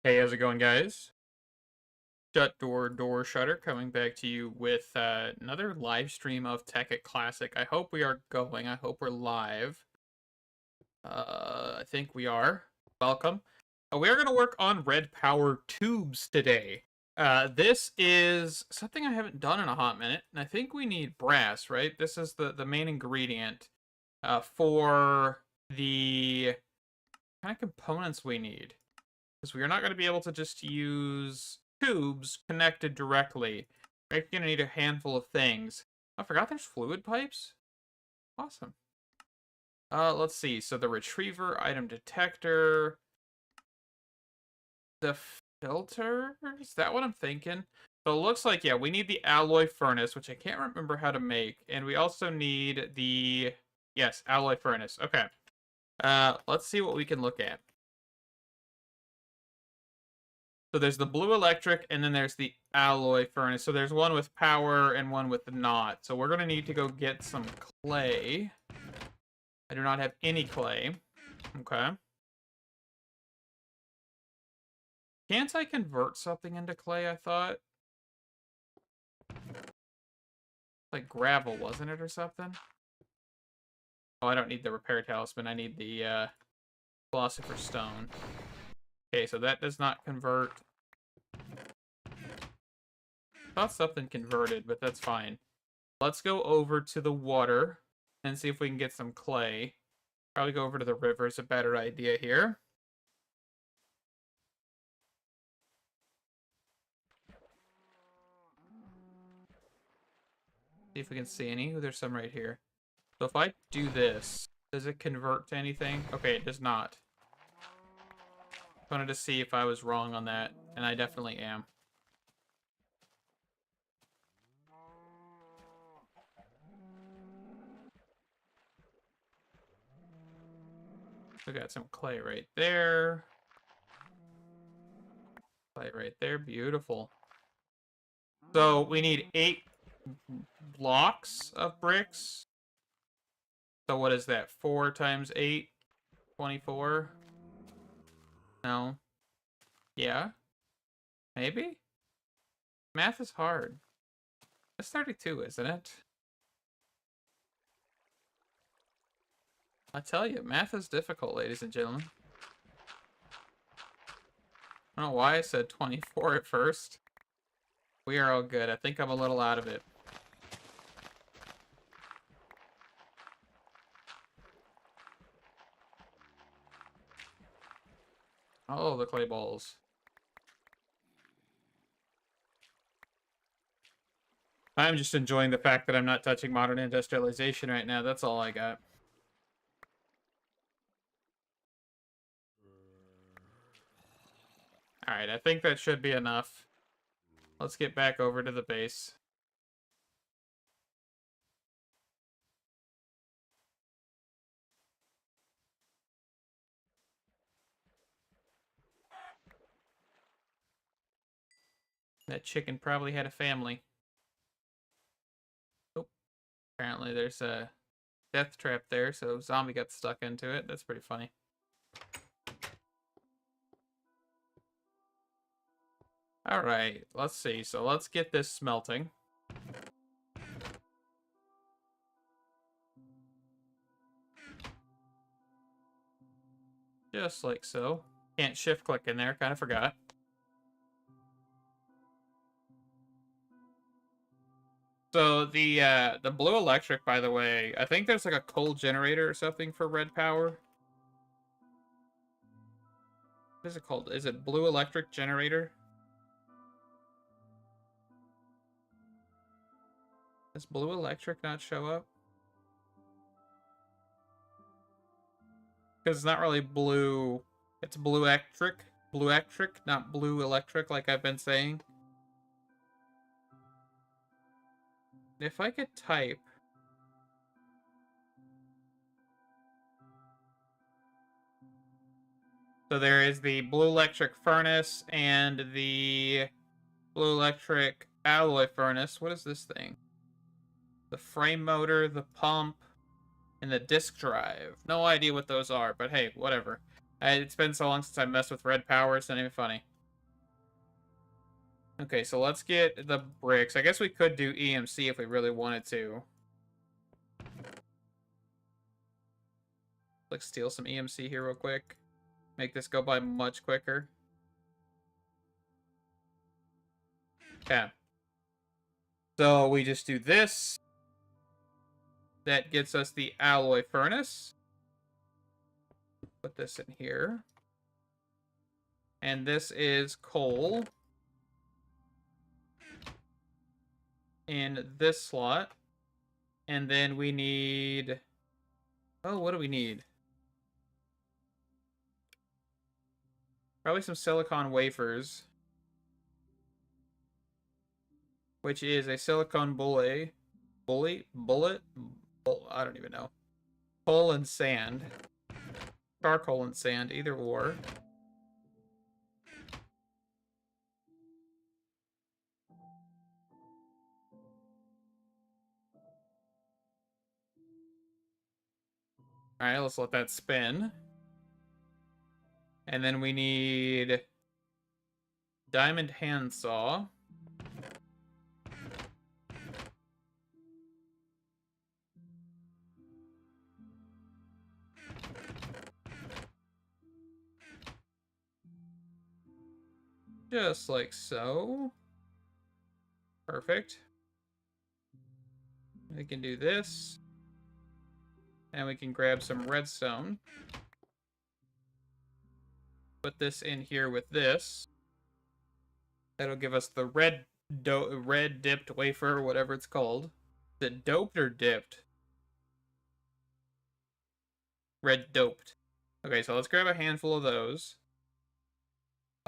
Hey, how's it going, guys? Door Shutter coming back to you with another live stream of Tekkit Classic. I hope we are going. I hope we're live. I think we are. Welcome. We are going to work on red power tubes today. This is something I haven't done in a hot minute, and I think we need brass, right? This is the main ingredient for the kind of components we need. Because we are not going to be able to just use tubes connected directly. We're going to need a handful of things. I forgot there's fluid pipes. Awesome. Let's see. So the retriever, item detector, the filter. Is that what I'm thinking? So it looks like, yeah, we need the alloy furnace, which I can't remember how to make. And we also need the, yes, alloy furnace. Okay. Let's see what we can look at. So there's the blue electric, and then there's the alloy furnace. So there's one with power and one with not. So we're going to need to go get some clay. I do not have any clay. Okay. Can't I convert something into clay, I thought? Like gravel, wasn't it, or something? Oh, I don't need the repair talisman. I need the philosopher's stone. Okay, so that does not convert. Thought something converted, but that's fine. Let's go over to the water and see if we can get some clay. Probably go over to the river is a better idea here. See if we can see any. Ooh, there's some right here. So if I do this, does it convert to anything? Okay, it does not. Wanted to see if I was wrong on that, and I definitely am. We got some clay right there. Clay right there, beautiful. So we need 8 blocks of bricks. So what is that? 4 times 8? 24? No. Yeah? Maybe? Math is hard. It's 32, isn't it? I tell you, math is difficult, ladies and gentlemen. I don't know why I said 24 at first. We are all good. I think I'm a little out of it. Oh, the clay balls. I'm just enjoying the fact that I'm not touching modern industrialization right now. That's all I got. Alright, I think that should be enough. Let's get back over to the base. That chicken probably had a family. Oh, apparently there's a death trap there, so zombie got stuck into it. That's pretty funny. Alright, let's see. So let's get this smelting. Just like so. Can't shift click in there, kind of forgot. So the blue electric, by the way, I think there's like a coal generator or something for red power. What is it called? Is it blue electric generator? Does blue electric not show up? Because it's not really blue. It's blue electric. Blue electric, not blue electric like I've been saying. If I could type... So there is the blue electric furnace and the blue electric alloy furnace. What is this thing? The frame motor, the pump, and the disk drive. No idea what those are, but hey, whatever. It's been so long since I messed with red power, it's not even funny. Okay, so let's get the bricks. I guess we could do EMC if we really wanted to. Like, steal some EMC here real quick. Make this go by much quicker. Okay. So we just do this. That gets us the alloy furnace. Put this in here. And this is coal. In this slot. And then we need... Oh, what do we need? Probably some silicon wafers. Which is a silicon bullet. I don't even know. Coal and sand. Charcoal and sand, either or. Alright, let's let that spin. And then we need diamond handsaw. Just like so. Perfect. We can do this. And we can grab some redstone. Put this in here with this. That'll give us the red dipped wafer, or whatever it's called. Is it doped or dipped? Red doped. Okay, so let's grab a handful of those.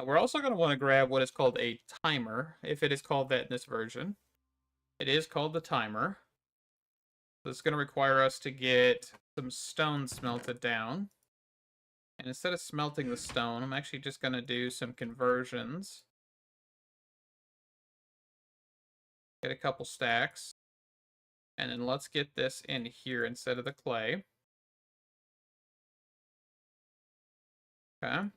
We're also going to want to grab what is called a timer, if it is called that in this version. It is called the timer. So it's going to require us to get some stone smelted down. And instead of smelting the stone, I'm actually just going to do some conversions. Get a couple stacks. And then let's get this in here instead of the clay. Okay.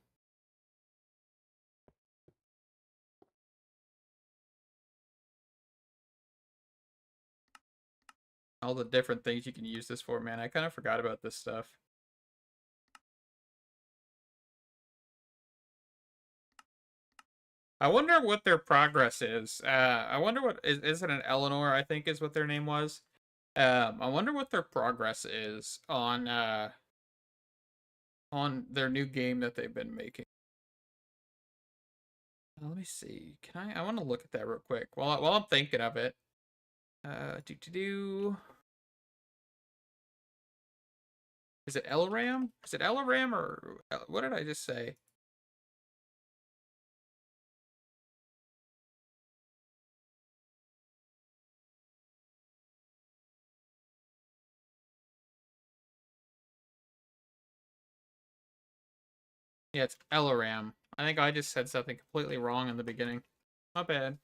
All the different things you can use this for, man. I kind of forgot about this stuff. I wonder what their progress is. I wonder what is it an Eleanor, I think is what their name was. I wonder what their progress is on their new game that they've been making. Let me see. Can I want to look at that real quick while I'm thinking of it. Is it Elram? Is it Elram or what did I just say? Yeah, it's Elram. I think I just said something completely wrong in the beginning. Not bad.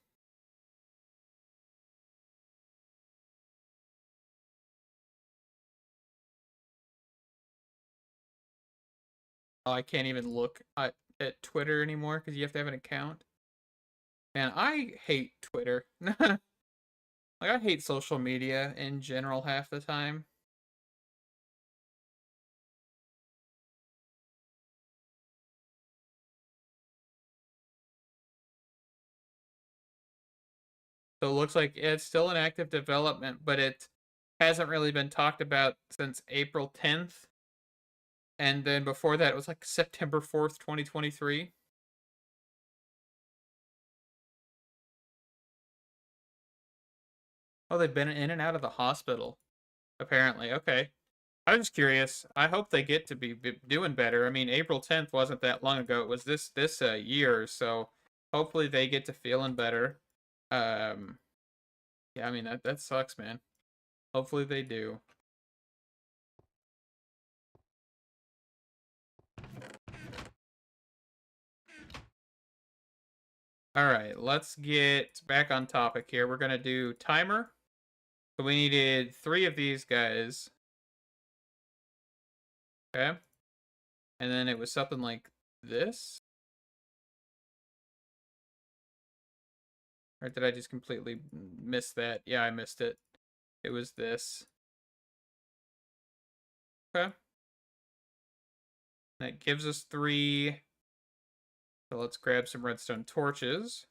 Oh, I can't even look at Twitter anymore because you have to have an account. Man, I hate Twitter. Like, I hate social media in general half the time. So it looks like it's still in active development, but it hasn't really been talked about since April 10th. And then before that, it was like September 4th, 2023. Oh, they've been in and out of the hospital, apparently. Okay. I was just curious. I hope they get to be doing better. I mean, April 10th wasn't that long ago. It was this year, so hopefully they get to feeling better. Um, yeah, I mean that sucks, man. Hopefully they do. All right, let's get back on topic here. We're gonna do timer. So we needed 3 of these guys. Okay. And then it was something like this. Or did I just completely miss that? Yeah, I missed it. It was this. Okay. That gives us 3. So let's grab some redstone torches.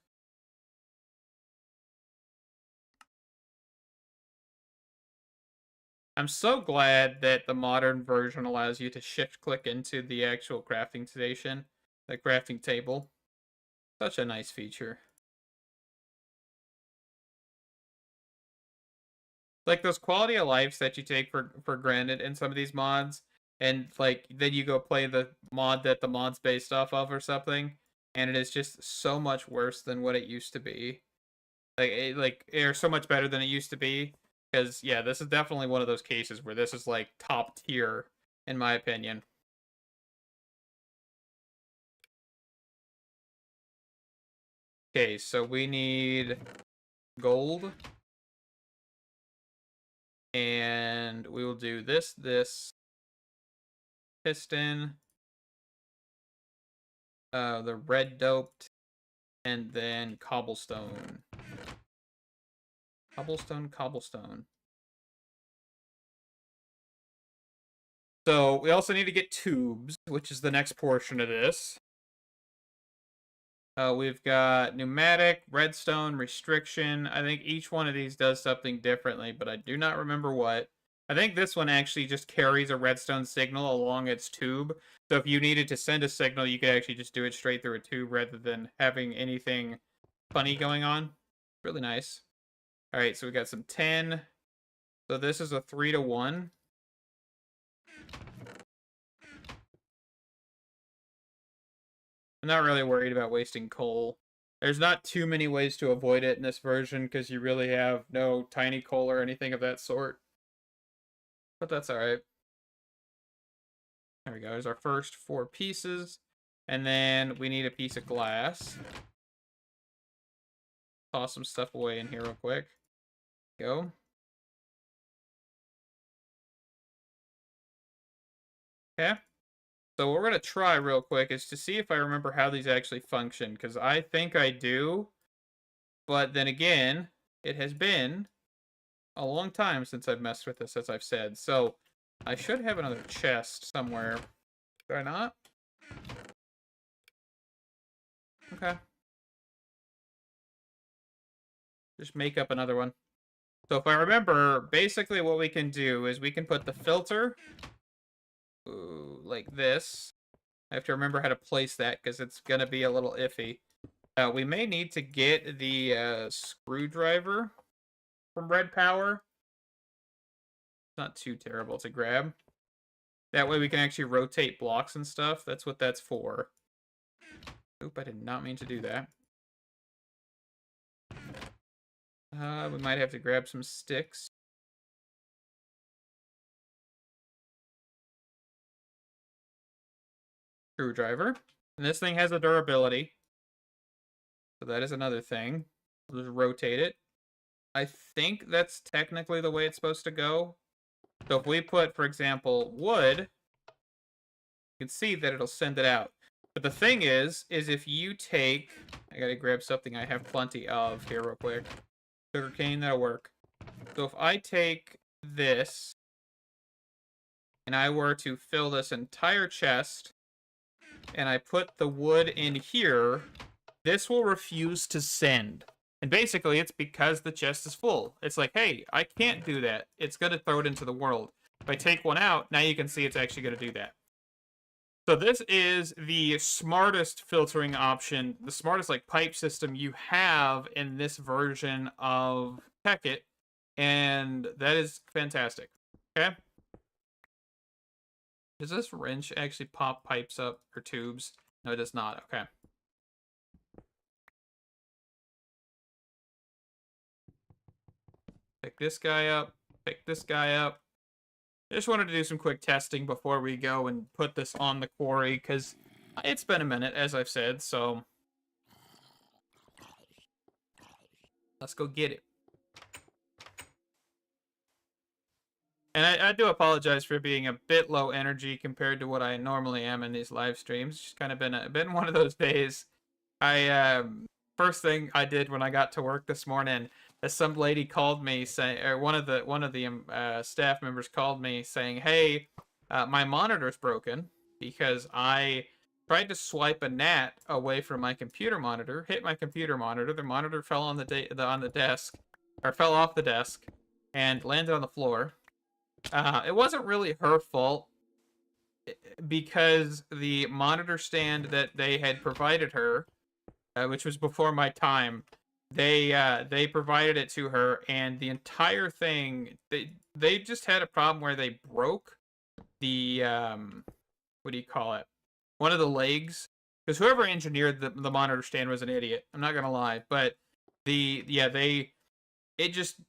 I'm so glad that the modern version allows you to shift click into the actual crafting station, the crafting table. Such a nice feature. Like those quality of lives that you take for granted in some of these mods, and like then you go play the mod that the mod's based off of or something, and it is just so much worse than what it used to be. Like or so much better than it used to be. Because yeah, this is definitely one of those cases where this is like top tier, in my opinion. Okay, so we need gold. And we will do this piston, the red doped, and then cobblestone. Cobblestone. So we also need to get tubes, which is the next portion of this. We've got pneumatic, redstone, restriction. I think each one of these does something differently, but I do not remember what. I think this one actually just carries a redstone signal along its tube. So if you needed to send a signal, you could actually just do it straight through a tube rather than having anything funny going on. Really nice. All right, so we got some 10. So this is a 3-to-1. I'm not really worried about wasting coal. There's not too many ways to avoid it in this version because you really have no tiny coal or anything of that sort. But that's alright. There we go. There's our first 4 pieces. And then we need a piece of glass. Toss some stuff away in here real quick. Go. Okay. So what we're going to try real quick is to see if I remember how these actually function. Because I think I do. But then again, it has been a long time since I've messed with this, as I've said. So I should have another chest somewhere. Do I not? Okay. Just make up another one. So if I remember, basically what we can do is we can put the filter like this. I have to remember how to place that because it's going to be a little iffy. We may need to get the screwdriver from Red Power. It's not too terrible to grab. That way we can actually rotate blocks and stuff. That's what that's for. Oop, I did not mean to do that. We might have to grab some sticks. Screwdriver. And this thing has a durability. So that is another thing. We'll just rotate it. I think that's technically the way it's supposed to go. So if we put, for example, wood, you can see that it'll send it out. But the thing is if you take... I gotta grab something I have plenty of here real quick. Sugarcane, that'll work. So if I take this, and I were to fill this entire chest, and I put the wood in here, this will refuse to send. And basically, it's because the chest is full. It's like, hey, I can't do that. It's going to throw it into the world. If I take one out, now you can see it's actually going to do that. So this is the smartest filtering option, the smartest like pipe system you have in this version of Tekkit, and that is fantastic. Okay? Does this wrench actually pop pipes up or tubes? No, it does not. Okay. Pick this guy up. Pick this guy up. I just wanted to do some quick testing before we go and put this on the quarry, because it's been a minute, as I've said, so let's go get it. And I do apologize for being a bit low energy compared to what I normally am in these live streams. It's kind of been one of those days. I first thing I did when I got to work this morning is some lady called me saying, or one of the staff members called me saying, "Hey, my monitor's broken because I tried to swipe a gnat away from my computer monitor, hit my computer monitor. The monitor fell on the desk, or fell off the desk, and landed on the floor. It wasn't really her fault because the monitor stand that they had provided her, which was before my time, they provided it to her, and the entire thing they just had a problem where they broke the what do you call it? One of the legs, because whoever engineered the monitor stand was an idiot. I'm not gonna lie, but the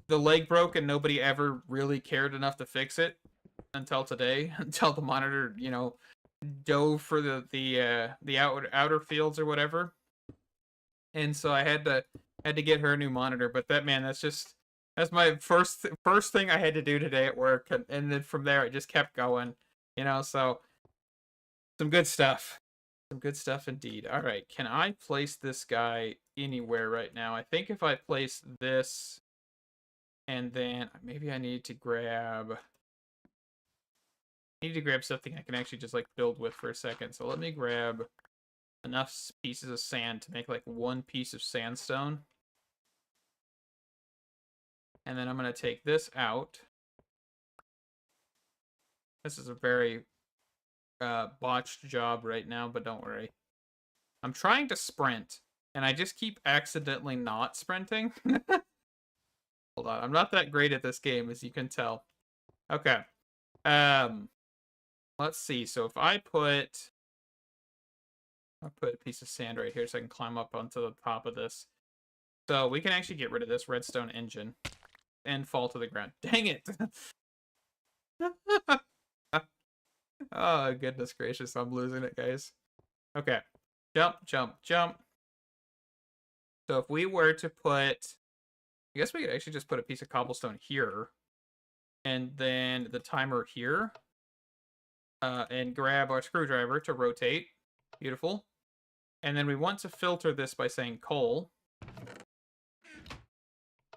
leg broke and nobody ever really cared enough to fix it until today, until the monitor dove for the outer fields or whatever, and so I had to get her a new monitor. But that's my first thing I had to do today at work, and then from there it just kept going, So some good stuff, some good stuff indeed. All right, can I place this guy anywhere right now? I think if I place this, and then maybe I need to grab something I can actually just like build with for a second. So let me grab enough pieces of sand to make like one piece of sandstone. And then I'm going to take this out. This is a very botched job right now, but don't worry. I'm trying to sprint, and I just keep accidentally not sprinting. Hold on. I'm not that great at this game, as you can tell. Okay. Let's see. So if I'll put a piece of sand right here so I can climb up onto the top of this. So we can actually get rid of this redstone engine and fall to the ground. Dang it! Oh, goodness gracious. I'm losing it, guys. Okay. Jump, jump, jump. So if we were to put... I guess we could actually just put a piece of cobblestone here. And then the timer here. And grab our screwdriver to rotate. Beautiful. And then we want to filter this by saying coal.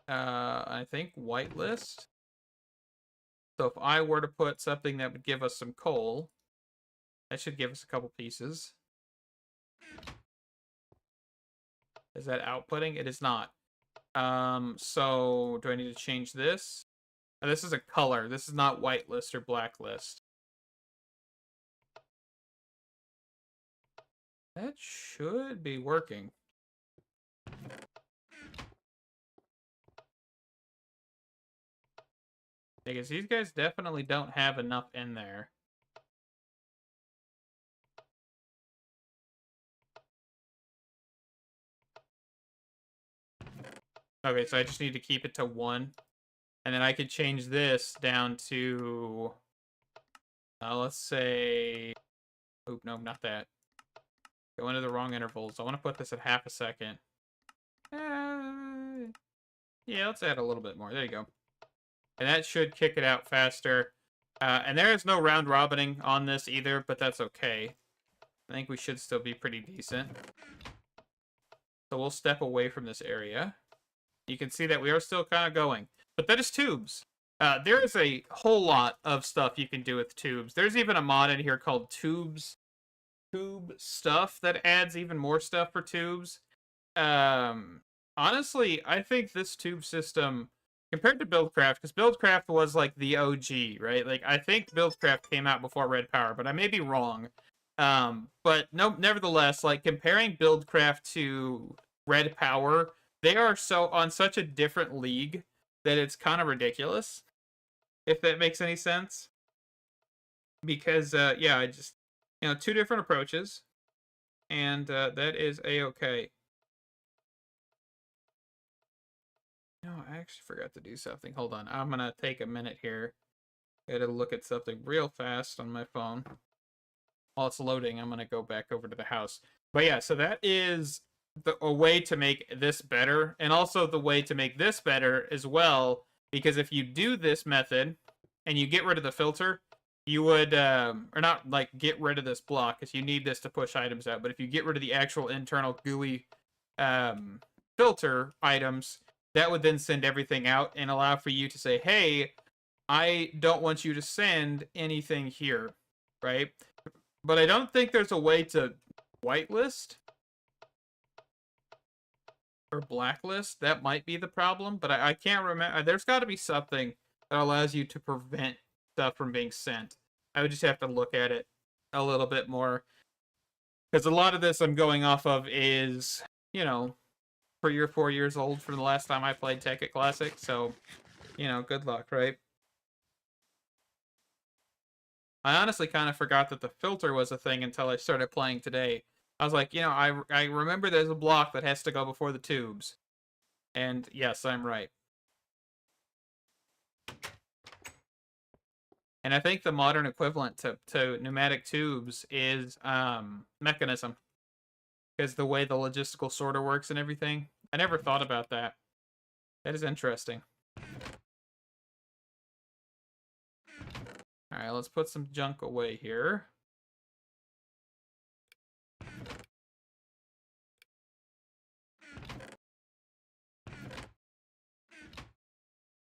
I think whitelist. So if I were to put something that would give us some coal, that should give us a couple pieces. Is that outputting? It is not. So do I need to change this? Oh, this is a color. This is not whitelist or blacklist. That should be working. Because these guys definitely don't have enough in there. Okay, so I just need to keep it to 1. And then I could change this down to... let's say... Oop, no, not that. Go into the wrong intervals. I want to put this at half a second. Yeah, let's add a little bit more. There you go. And that should kick it out faster. And there is no round robining on this either, but that's okay. I think we should still be pretty decent. So we'll step away from this area. You can see that we are still kind of going. But that is tubes. There is a whole lot of stuff you can do with tubes. There's even a mod in here called Tube Stuff that adds even more stuff for tubes. Honestly, I think this tube system, compared to Buildcraft, because Buildcraft was like the OG, right? Like, I think Buildcraft came out before Red Power, but I may be wrong. But no, nevertheless, like, comparing Buildcraft to Red Power, they are on such a different league that it's kind of ridiculous, if that makes any sense. Because, yeah, I just, two different approaches, and that is a-okay. No, I actually forgot to do something. Hold on. I'm going to take a minute here. Gotta look at something real fast on my phone. While it's loading, I'm going to go back over to the house. But yeah, so that is a way to make this better, and also the way to make this better as well, because if you do this method and you get rid of the filter, you would, or not like get rid of this block, because you need this to push items out, but if you get rid of the actual internal gooey filter items, that would then send everything out and allow for you to say, hey, I don't want you to send anything here, right? But I don't think there's a way to whitelist or blacklist. That might be the problem, but I can't remember. There's got to be something that allows you to prevent stuff from being sent. I would just have to look at it a little bit more. Because a lot of this I'm going off of is, 3 or 4 years old from the last time I played Tekkit Classic, so, good luck, right? I honestly kind of forgot that the filter was a thing until I started playing today. I was like, I remember there's a block that has to go before the tubes. And yes, I'm right. And I think the modern equivalent to pneumatic tubes is mechanism. Because the way the logistical sorter works and everything. I never thought about that. That is interesting. Alright, let's put some junk away here.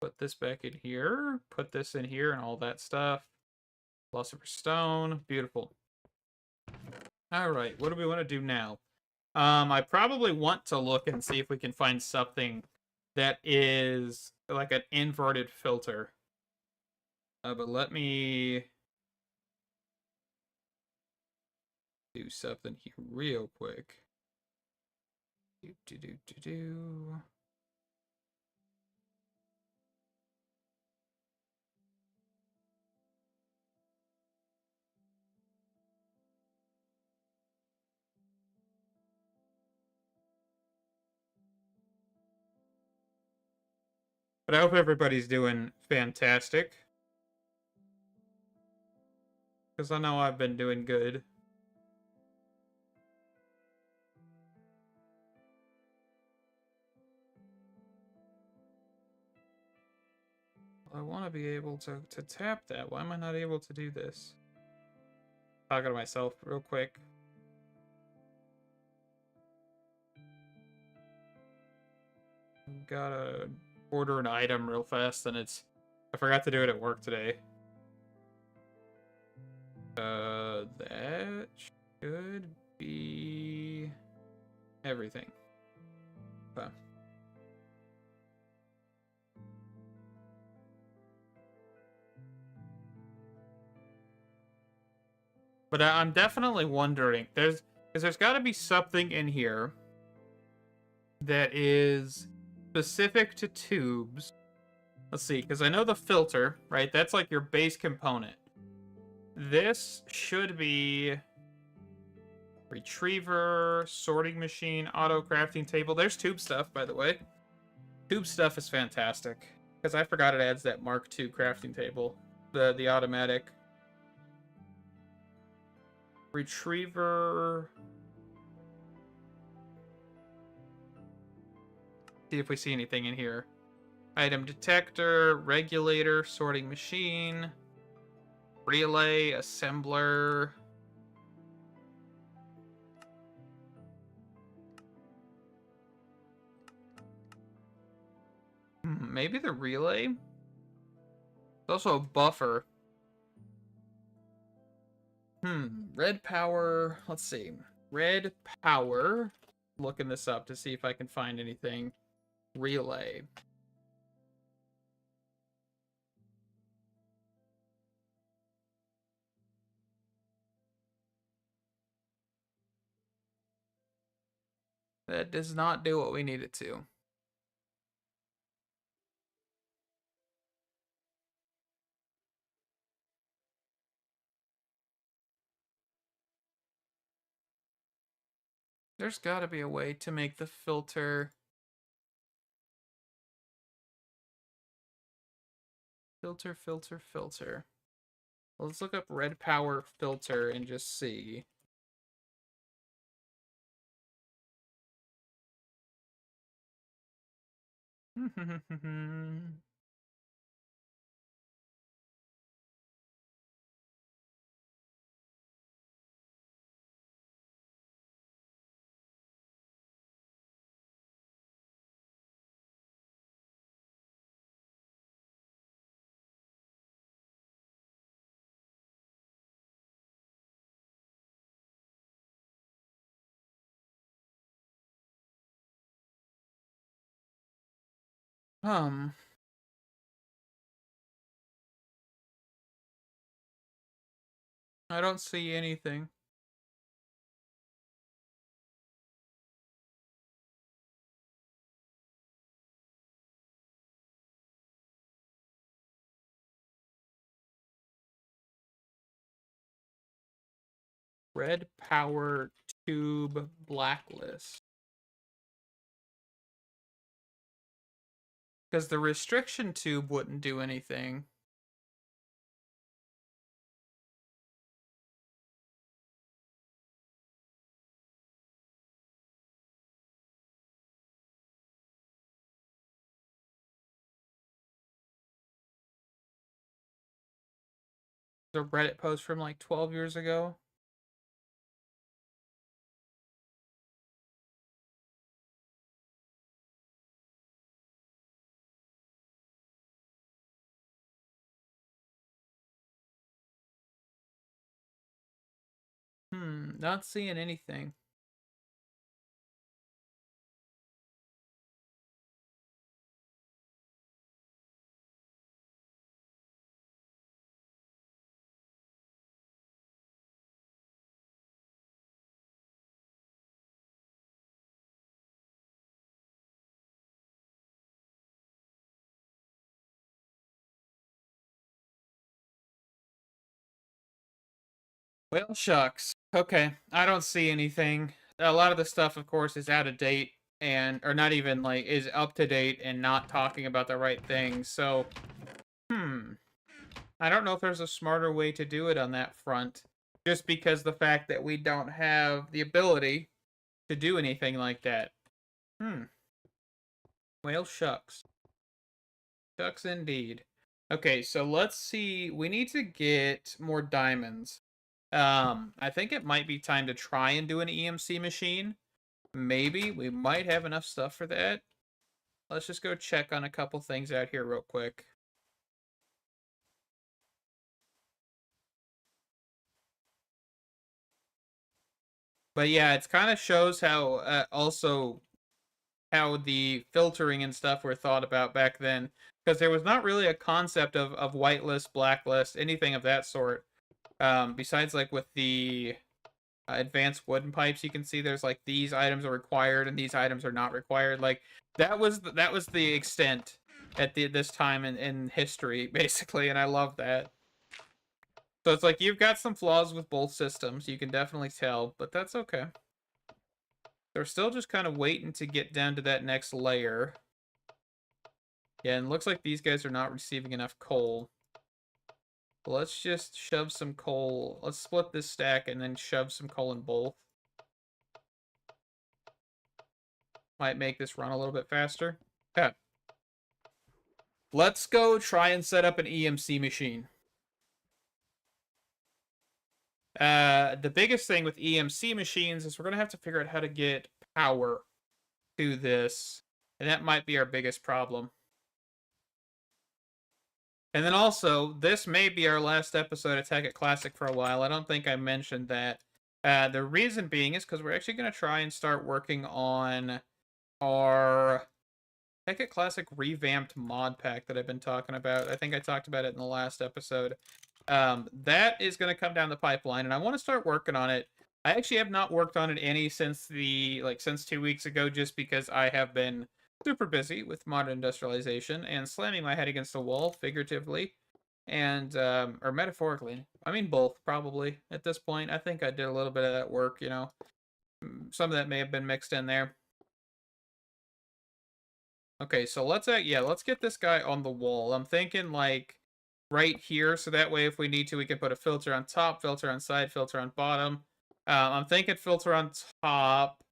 Put this back in here. Put this in here and all that stuff. Philosopher's Stone. Beautiful. Alright, what do we want to do now? I probably want to look and see if we can find something that is like an inverted filter. But let me do something here real quick. Do. But I hope everybody's doing fantastic. Because I know I've been doing good. I want to be able to tap that. Why am I not able to do this? Talking to myself real quick. Gotta order an item real fast, and I forgot to do it at work today. That should be everything. Okay. But I'm definitely wondering, because there's got to be something in here that is specific to tubes. Let's see, because I know the filter, right? That's like your base component. This should be retriever, sorting machine, auto crafting table. There's tube stuff, by the way. Tube stuff is fantastic, because I forgot it adds that Mark II crafting table, the automatic. Retriever. See if we see anything in here. Item detector, regulator, sorting machine, relay, assembler. Maybe the relay? There's also a buffer. Red power. Let's see. Red power. Looking this up to see if I can find anything. Relay. That does not do what we need it to. There's got to be a way to make the filter. Filter. Let's look up red power filter and just see. Um, I don't see anything. Red power tube blacklist. Because the restriction tube wouldn't do anything. The Reddit post from like 12 years ago. Not seeing anything. Well, shucks. Okay, I don't see anything. A lot of the stuff, of course, is out of date and or not even like is up to date and not talking about the right things. So, I don't know if there's a smarter way to do it on that front. Just because the fact that we don't have the ability to do anything like that. Hmm. Well, shucks. Shucks indeed. Okay, so let's see. We need to get more diamonds. I think it might be time to try and do an EMC machine. Maybe we might have enough stuff for that. Let's just go check on a couple things out here real quick. But yeah, it kind of shows how also how the filtering and stuff were thought about back then, because there was not really a concept of whitelist, blacklist, anything of that sort. Besides like with the advanced wooden pipes, you can see there's like these items are required and these items are not required. Like that was the extent at this time in history, basically, and I love that. So it's like you've got some flaws with both systems, you can definitely tell, but that's okay. They're still just kind of waiting to get down to that next layer. Yeah, and it looks like these guys are not receiving enough coal. Let's just shove some coal. Let's split this stack and then shove some coal in both. Might make this run a little bit faster. Yeah. Let's go try and set up an EMC machine. The biggest thing with EMC machines is we're going to have to figure out how to get power to this. And that might be our biggest problem. And then also, this may be our last episode of Tekkit Classic for a while. I don't think I mentioned that. The reason being is because we're actually going to try and start working on our Tekkit Classic revamped mod pack that I've been talking about. I think I talked about it in the last episode. That is going to come down the pipeline, and I want to start working on it. I actually have not worked on it any since since 2 weeks ago, just because I have been super busy with modern industrialization and slamming my head against the wall, figuratively, and or metaphorically. I mean both, probably at this point. I think I did a little bit of that work. Some of that may have been mixed in there. Okay, so let's get this guy on the wall. I'm thinking like right here, so that way if we need to, we can put a filter on top, filter on side, filter on bottom. I'm thinking filter on top.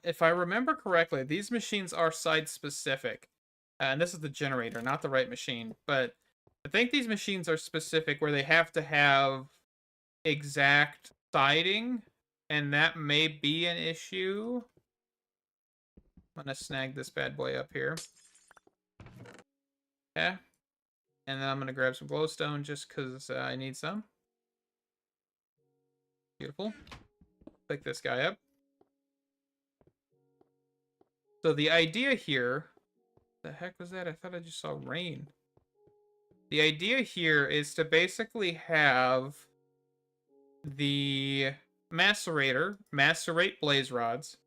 If I remember correctly, these machines are side specific. And this is the generator, not the right machine. But I think these machines are specific where they have to have exact siding, and that may be an issue. I'm gonna snag this bad boy up here. Okay. And then I'm gonna grab some glowstone just because I need some. Beautiful. Pick this guy up. So the idea here The heck was that? I thought I just saw rain. The idea here is to basically have the macerator macerate blaze rods.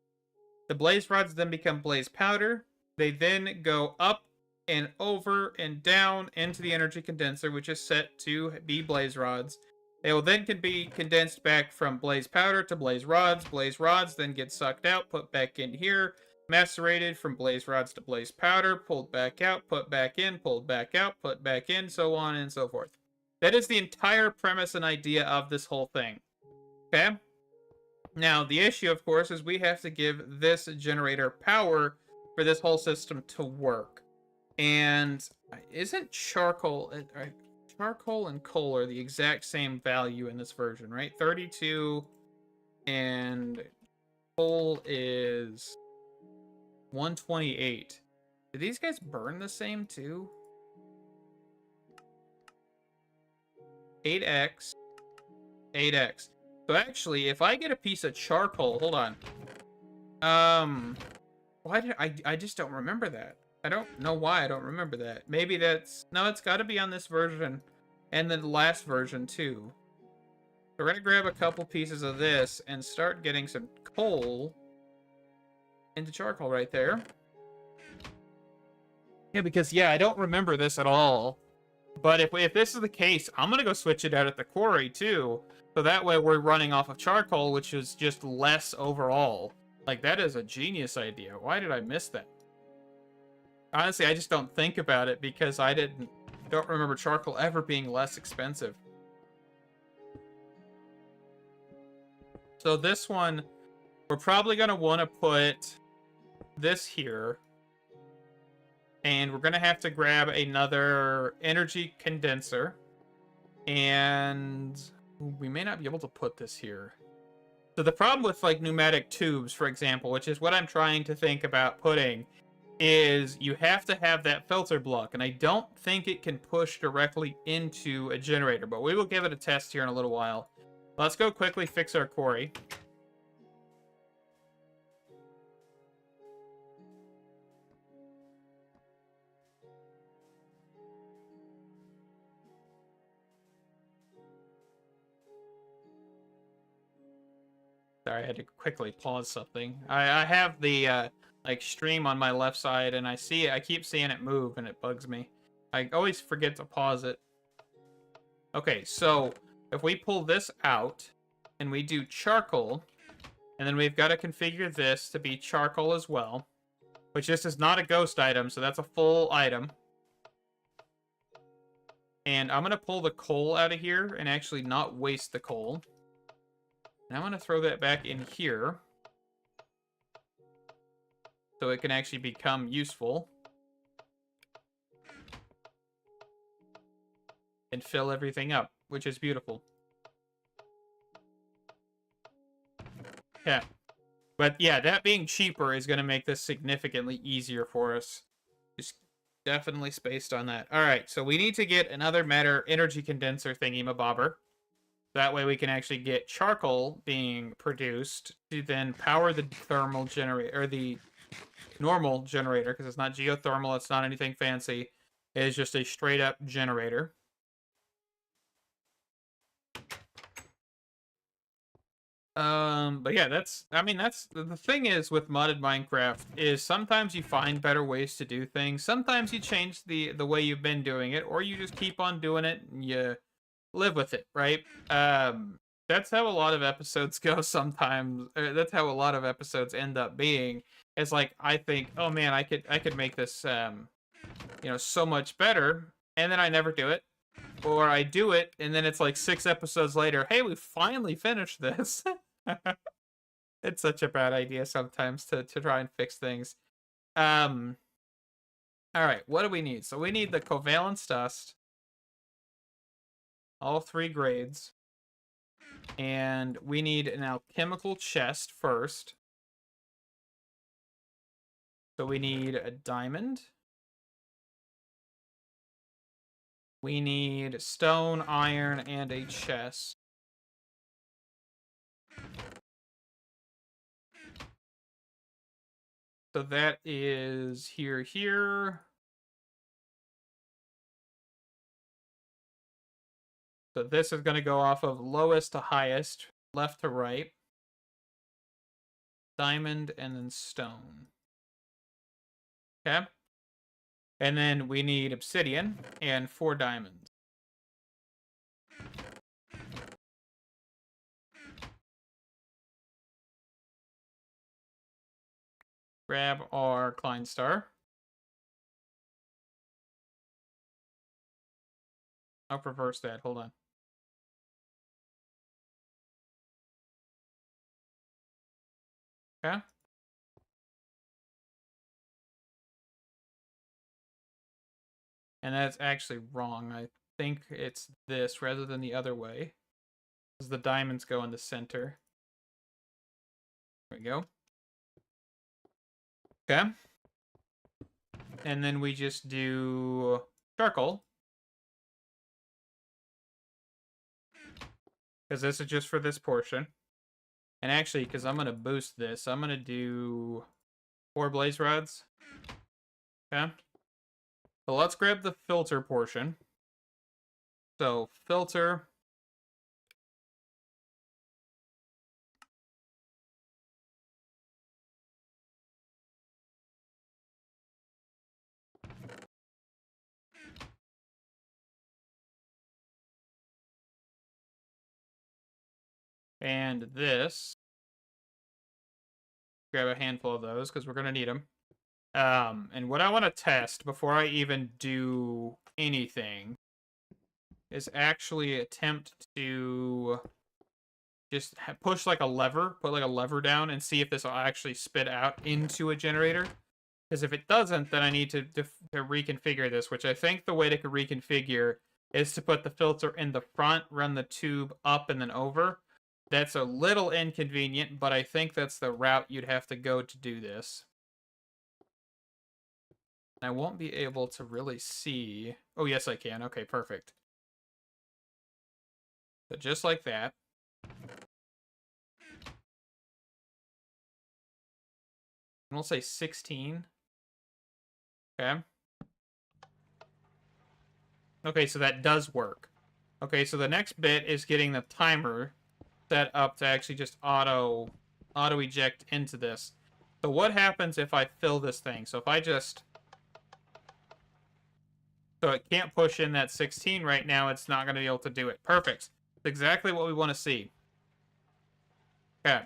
The blaze rods then become blaze powder. They then go up and over and down into the energy condenser, which is set to be blaze rods. They will then be condensed back from blaze powder to blaze rods. Blaze rods then get sucked out, put back in here, macerated from blaze rods to blaze powder, pulled back out, put back in, pulled back out, put back in, so on and so forth. That is the entire premise and idea of this whole thing. Okay? Now, the issue, of course, is we have to give this generator power for this whole system to work. And isn't charcoal and coal are the exact same value in this version, right? 32 and coal is 128. Do these guys burn the same too? 8x, 8x. So actually, if I get a piece of charcoal, hold on. Why did I just don't remember that. I don't know why I don't remember that. Maybe that's... No, it's got to be on this version. And the last version, too. So we're going to grab a couple pieces of this and start getting some coal into charcoal right there. Yeah, because, yeah, I don't remember this at all. But if this is the case, I'm going to go switch it out at the quarry, too. So that way we're running off of charcoal, which is just less overall. Like, that is a genius idea. Why did I miss that? Honestly, I just don't think about it because I don't remember charcoal ever being less expensive. So this one, we're probably going to want to put this here. And we're going to have to grab another energy condenser. And we may not be able to put this here. So the problem with like pneumatic tubes, for example, which is what I'm trying to think about putting, is you have to have that filter block, and I don't think it can push directly into a generator, but we will give it a test here in a little while. Let's go quickly fix our quarry. Sorry, I had to quickly pause something. I have the like stream on my left side, and I keep seeing it move, and it bugs me. I always forget to pause it. Okay, so if we pull this out, and we do charcoal, and then we've got to configure this to be charcoal as well, which this is not a ghost item, so that's a full item. And I'm going to pull the coal out of here and actually not waste the coal. And I'm going to throw that back in here so it can actually become useful. And fill everything up, which is beautiful. Yeah. But yeah, that being cheaper is going to make this significantly easier for us. Just definitely spaced on that. All right, so we need to get another matter energy condenser thingy-mabobber. That way we can actually get charcoal being produced to then power the thermal generator, or the normal generator, because it's not geothermal, it's not anything fancy. It is just a straight-up generator. But yeah, that's the thing is with modded Minecraft is sometimes you find better ways to do things. Sometimes you change the way you've been doing it, or you just keep on doing it and you live with it, right? That's how a lot of episodes go sometimes. That's how a lot of episodes end up being. It's like, I think, oh man, I could make this, you know, so much better, and then I never do it. Or I do it, and then it's like 6 episodes later, hey, we finally finished this. It's such a bad idea sometimes to try and fix things. Alright, what do we need? So we need the covalence dust. All 3 grades. And we need an alchemical chest first. So we need a diamond. We need stone, iron, and a chest. So that is here. So this is going to go off of lowest to highest, left to right. Diamond and then stone. Okay. And then we need obsidian and 4 diamonds. Grab our Klein star. I'll reverse that. Hold on. Okay. And that's actually wrong. I think it's this rather than the other way. Because the diamonds go in the center. There we go. Okay. And then we just do charcoal. Because this is just for this portion. And actually, because I'm going to boost this, I'm going to do 4 blaze rods. Okay. So let's grab the filter portion. So filter. And this. Grab a handful of those because we're going to need them. And what I want to test before I even do anything is actually attempt to just push like a lever, put like a lever down and see if this will actually spit out into a generator. Because if it doesn't, then I need to reconfigure this, which I think the way to reconfigure is to put the filter in the front, run the tube up and then over. That's a little inconvenient, but I think that's the route you'd have to go to do this. I won't be able to really see. Oh, yes, I can. Okay, perfect. So just like that. And we'll say 16. Okay. Okay, so that does work. Okay, so the next bit is getting the timer set up to actually just auto eject into this. So what happens if I fill this thing? So if I just... So it can't push in that 16 right now. It's not going to be able to do it. Perfect. It's exactly what we want to see. Okay.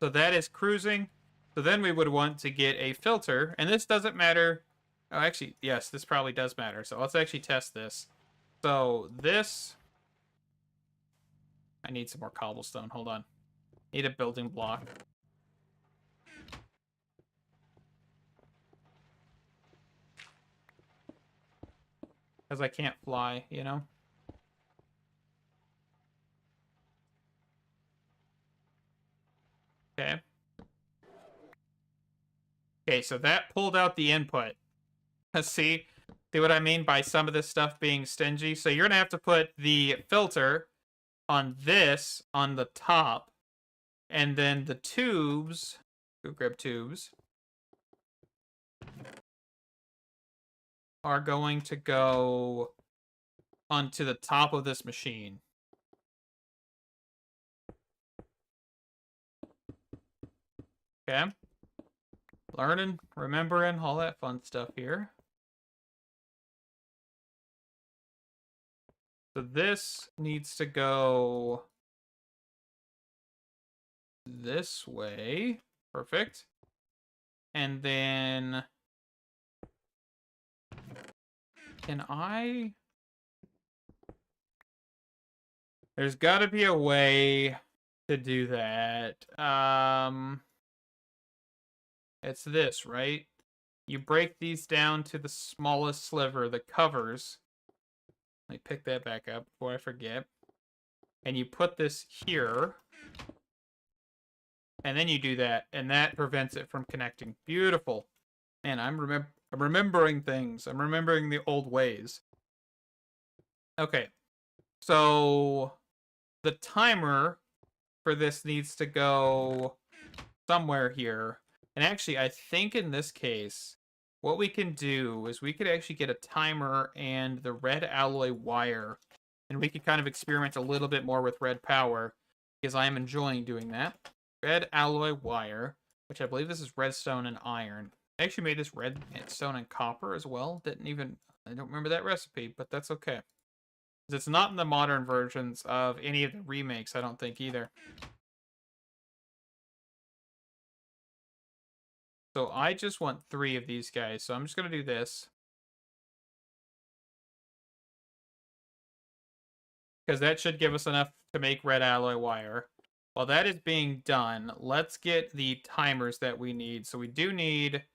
So that is cruising. So then we would want to get a filter. And this doesn't matter. Oh, actually, yes, this probably does matter. So let's actually test this. So this... I need some more cobblestone. Hold on. Need a building block. Because I can't fly, you know? Okay. Okay, so that pulled out the input. See what I mean by some of this stuff being stingy? So you're going to have to put the filter on this on the top. And then the tubes, go grab tubes, are going to go onto the top of this machine. Okay. Learning, remembering, all that fun stuff here. So this needs to go this way. Perfect. And then... Can I... There's got to be a way to do that. It's this, right? You break these down to the smallest sliver, the covers. Let me pick that back up before I forget. And you put this here. And then you do that, and that prevents it from connecting. Beautiful. Man, I'm remembering things. I'm remembering the old ways. Okay. So the timer for this needs to go somewhere here. And actually, I think in this case, what we can do is we could actually get a timer and the red alloy wire, and we could kind of experiment a little bit more with red power, because I am enjoying doing that. Red alloy wire, which I believe this is redstone and iron. I actually made this redstone and copper as well. I don't remember that recipe, but that's okay. It's not in the modern versions of any of the remakes, I don't think, either. So I just want 3 of these guys, so I'm just going to do this. Because that should give us enough to make red alloy wire. While that is being done, let's get the timers that we need. So we do need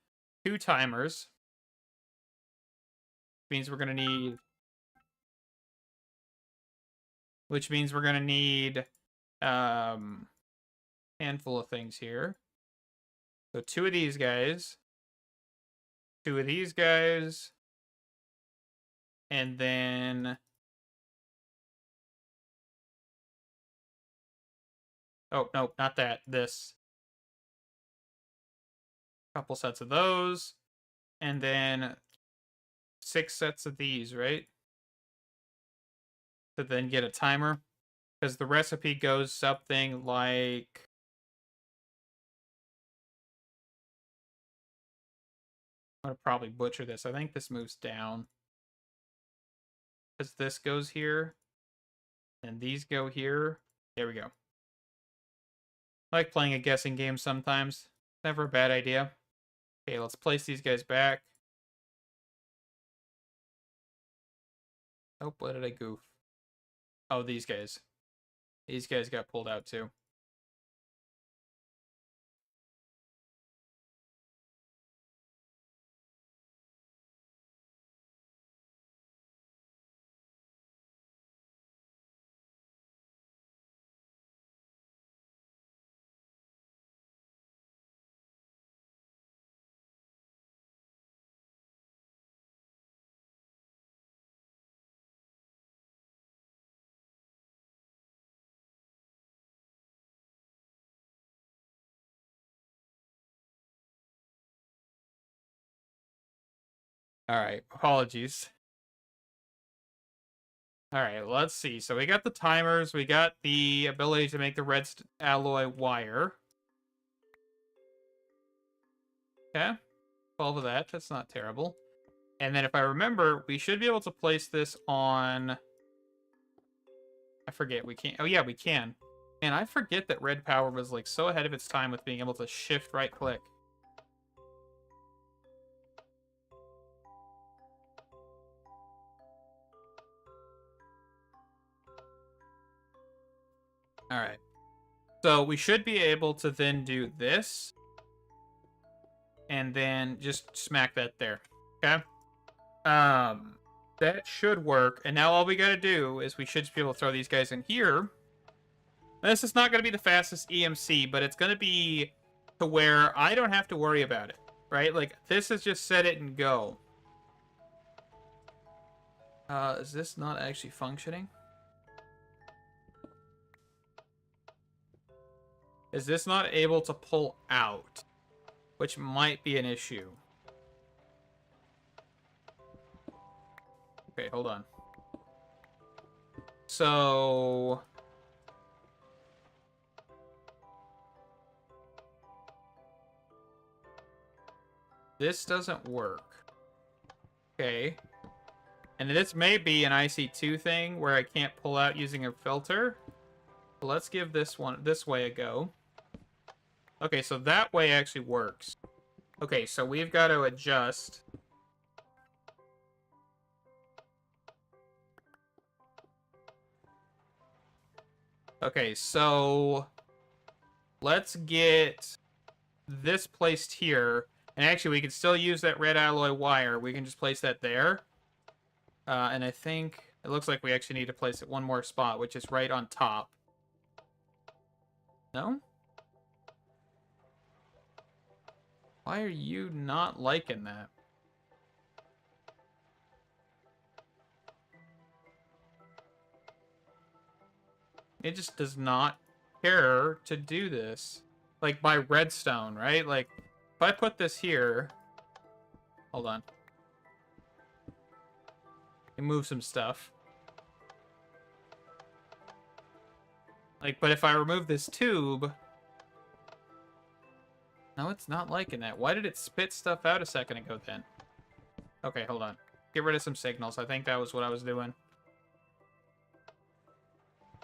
2 timers. Which means we're going to need handful of things here. So 2 of these guys, 2 of these guys, and then oh no, not that. This couple sets of those, and then 6 sets of these, right? To then get a timer, because the recipe goes something like I'm gonna probably butcher this. I think this moves down. Because this goes here. And these go here. There we go. I like playing a guessing game sometimes. Never a bad idea. Okay, let's place these guys back. Oh, what did I goof? Oh, these guys. These guys got pulled out too. Alright, apologies. Alright, let's see. So we got the timers, we got the ability to make the red alloy wire. Okay, 12 of that, that's not terrible. And then if I remember, we should be able to place this on... I forget, we can't... Oh yeah, we can. And I forget that red power was like so ahead of its time with being able to shift right click. Alright. So we should be able to then do this. And then just smack that there. Okay? That should work. And now all we gotta do is we should just be able to throw these guys in here. This is not gonna be the fastest EMC, but it's gonna be to where I don't have to worry about it. Right? Like, this is just set it and go. Is this not actually functioning? Is this not able to pull out? Which might be an issue. Okay, hold on. So... this doesn't work. Okay. And this may be an IC2 thing where I can't pull out using a filter. But let's give this way a go. Okay, so that way actually works. Okay, so we've got to adjust. Okay, so let's get this placed here. And actually, we can still use that red alloy wire. We can just place that there. And I think it looks like we actually need to place it one more spot, which is right on top. No? Why are you not liking that? It just does not care to do this. Like, by redstone, right? Like, if if I put this here... Hold on. And move some stuff. Like, but if I remove this tube... No, it's not liking that. Why did it spit stuff out a second ago then? Okay, hold on. Get rid of some signals. I think that was what I was doing.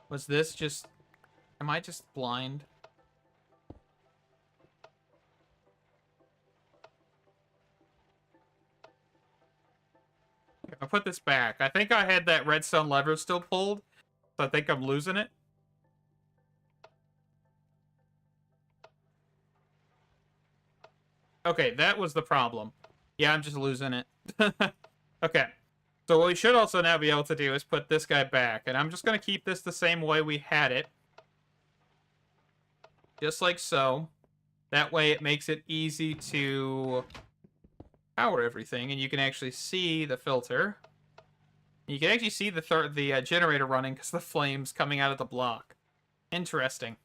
Was this just... Am I just blind? If I put this back, I think I had that redstone lever still pulled, so I think I'm losing it. Okay, that was the problem. Yeah, I'm just losing it. Okay. So what we should also now be able to do is put this guy back. And I'm just going to keep this the same way we had it. Just like so. That way it makes it easy to power everything. And you can actually see the filter. You can actually see the generator running because the flame's coming out of the block. Interesting.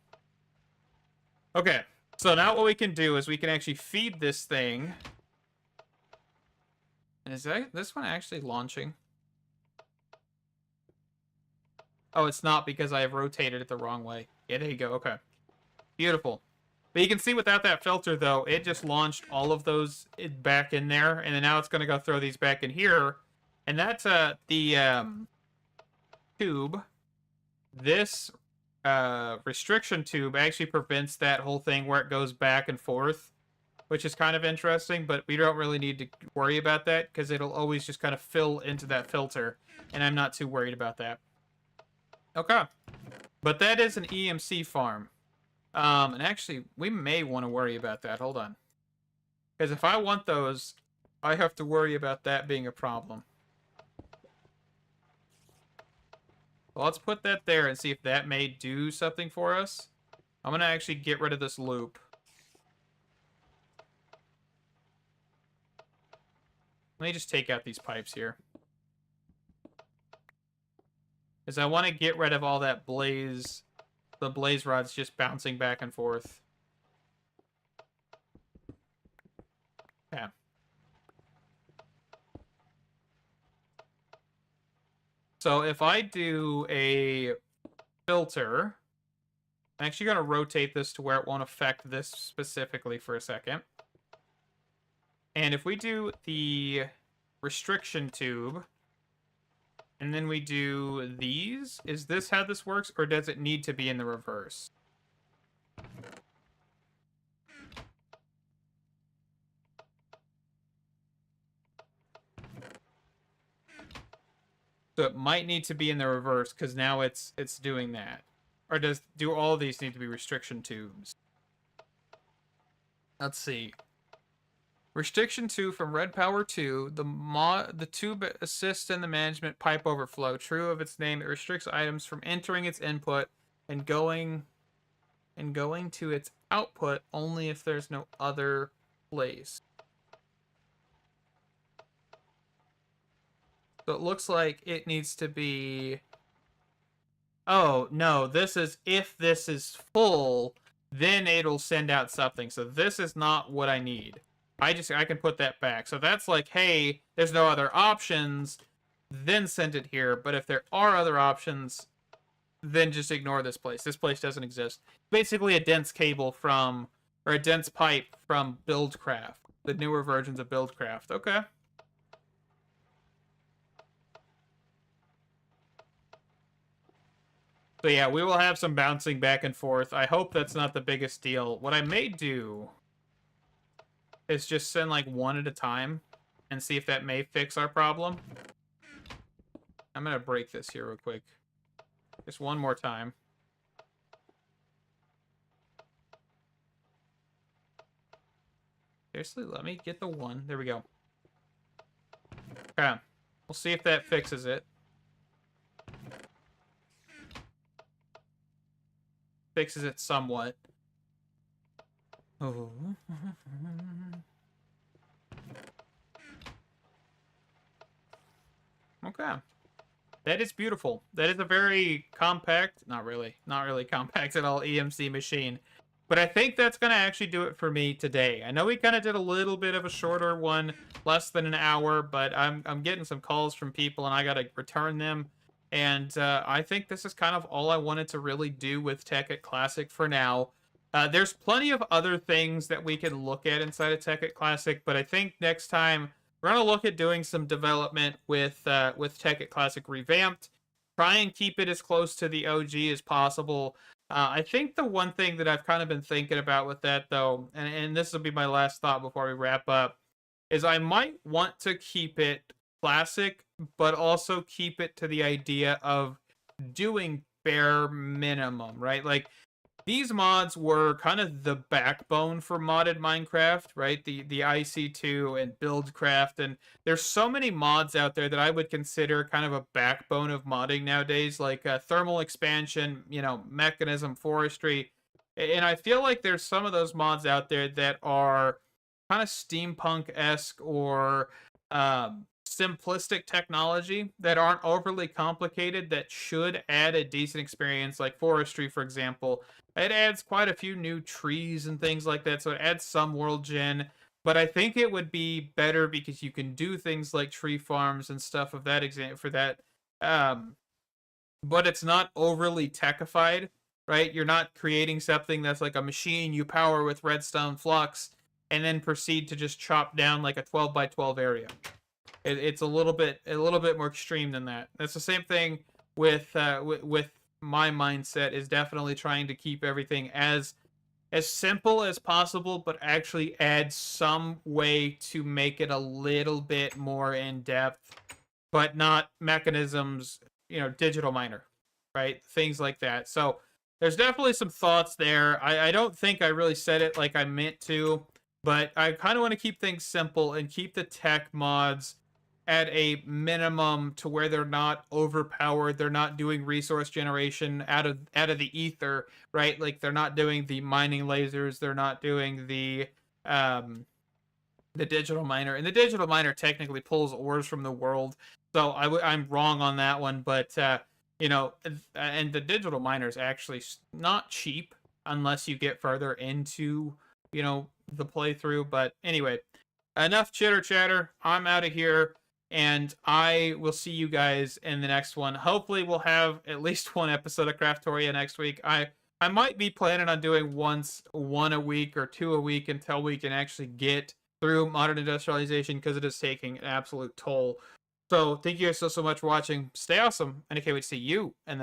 Okay. So now what we can do is we can actually feed this thing. Is this one actually launching? Oh, it's not because I have rotated it the wrong way. Yeah, there you go. Okay. Beautiful. But you can see without that filter, though, it just launched all of those back in there. And then now it's going to go throw these back in here. And that's the tube. This restriction tube actually prevents that whole thing where it goes back and forth, which is kind of interesting, but we don't really need to worry about that because it'll always just kind of fill into that filter, and I'm not too worried about that. Okay. But that is an EMC farm. And actually, we may want to worry about that. Hold on. Because if I want those, I have to worry about that being a problem. Well, let's put that there and see if that may do something for us. I'm going to actually get rid of this loop. Let me just take out these pipes here. Because I want to get rid of all that blaze... The blaze rods just bouncing back and forth. Yeah. So if I do a filter, I'm actually going to rotate this to where it won't affect this specifically for a second. And if we do the restriction tube, and then we do these, is this how this works, or does it need to be in the reverse? So it might need to be in the reverse, because now it's doing that. Or do all of these need to be restriction tubes? Let's see. Restriction 2 from Red Power 2. The tube assists in the management pipe overflow. True of its name, it restricts items from entering its input and going to its output only if there's no other place. So it looks like it needs to be... Oh, no, this is if this is full, then it'll send out something. So this is not what I need. I can put that back. So that's like, hey, there's no other options, then send it here. But if there are other options, then just ignore this place. This place doesn't exist. Basically a dense cable from, or a dense pipe from Buildcraft. The newer versions of Buildcraft. Okay. So yeah, we will have some bouncing back and forth. I hope that's not the biggest deal. What I may do is just send like one at a time and see if that may fix our problem. I'm going to break this here real quick. Just one more time. Seriously, let me get the one. There we go. Okay. We'll see if that fixes it. Fixes it somewhat. Oh. Okay. That is beautiful. That is a very compact, not really compact at all EMC machine. But I think that's going to actually do it for me today. I know we kind of did a little bit of a shorter one, less than an hour, but I'm getting some calls from people and I got to return them. And I think this is kind of all I wanted to really do with Tekkit Classic for now. There's plenty of other things that we can look at inside of Tekkit Classic, but I think next time we're gonna look at doing some development with Tekkit Classic Revamped. Try and keep it as close to the OG as possible. I think the one thing that I've kind of been thinking about with that, though, and this will be my last thought before we wrap up, is I might want to keep it classic, but also keep it to the idea of doing bare minimum, right? Like, these mods were kind of the backbone for modded Minecraft, right? The IC2 and Buildcraft, and there's so many mods out there that I would consider kind of a backbone of modding nowadays, like thermal expansion, mechanism, forestry, and I feel like there's some of those mods out there that are kind of steampunk-esque or simplistic technology that aren't overly complicated that should add a decent experience, like forestry, for example. It adds quite a few new trees and things like that, so it adds some world gen. But I think it would be better because you can do things like tree farms and stuff of that example for that. Um, but it's not overly techified, right? You're not creating something that's like a machine you power with redstone flux and then proceed to just chop down like a 12 by 12 area. It's a little bit more extreme than that. That's the same thing with my mindset, is definitely trying to keep everything as simple as possible, but actually add some way to make it a little bit more in depth, but not mechanisms, digital miner, right? Things like that. So there's definitely some thoughts there. I don't think I really said it like I meant to, but I kind of want to keep things simple and keep the tech mods at a minimum to where they're not overpowered. They're not doing resource generation out of the ether, right? Like, they're not doing the mining lasers. They're not doing the digital miner, and the digital miner technically pulls ores from the world. So I'm wrong on that one, but and the digital miner is actually not cheap unless you get further into the playthrough. But anyway, enough chitter chatter. I'm out of here. And I will see you guys in the next one. Hopefully we'll have at least one episode of Craftoria next week. I might be planning on doing one a week or two a week until we can actually get through modern industrialization, because it is taking an absolute toll. So thank you guys so much for watching. Stay awesome, and I can't wait to see you in the